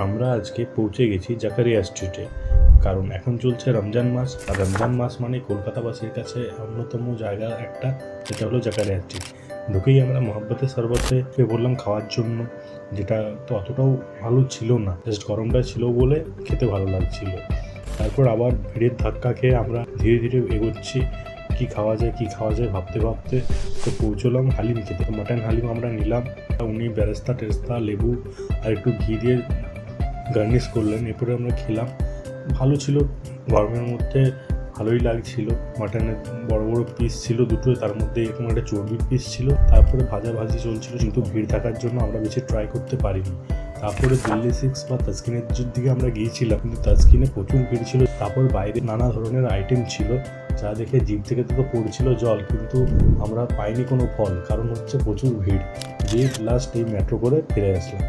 আমরা আজকে পৌঁছে গেছি জাকারিয়া স্ট্রিটে, কারণ এখন চলছে রমজান মাস। আর রমজান মাস মানে কলকাতাবাসীর কাছে অন্যতম জায়গা একটা, যেটা হলো জাকারিয়া স্ট্রিট। ঢুকেই আমরা মহব্বতের শরবতে বললাম খাওয়ার জন্য, যেটা তো অতটাও ভালো ছিল না, জাস্ট গরমটা ছিল বলে খেতে ভালো লাগছিল। তারপর আবার ভিড়ের ধাক্কা খেয়ে আমরা ধীরে ধীরে এগোচ্ছি, কি খাওয়া যায় ভাবতে ভাবতে তো পৌঁছলাম হালিম খেতে। মাটন হালিম আমরা নিলাম, উনি বেরেস্তা টেরেস্তা লেবু আর একটু ঘি দিয়ে গার্নিশ করলেন। এরপরে আমরা খেলাম, ভালো ছিল, গরমের মধ্যে ভালোই লাগছিল। মাটনের বড় বড় পিস ছিল দুটো, তার মধ্যে এরকম একটা চর্বির পিস ছিল। তারপরে ভাজি চলছিল, কিন্তু ভিড় থাকার জন্য আমরা বেশি ট্রাই করতে পারিনি। তারপরে দিল্লি 6 বা তাসকিনের দিকে আমরা গিয়েছিলাম, কিন্তু তাসকিনে প্রচুর ভিড় ছিল। তারপর বাইরে নানা ধরনের আইটেম ছিল, যা দেখে জিভ থেকে তো পড়ছিল জল, কিন্তু আমরা পাইনি কোনো ফল, কারণ হচ্ছে প্রচুর ভিড়। যে লাস্ট এই মেট্রো করে ফিরে আসলাম।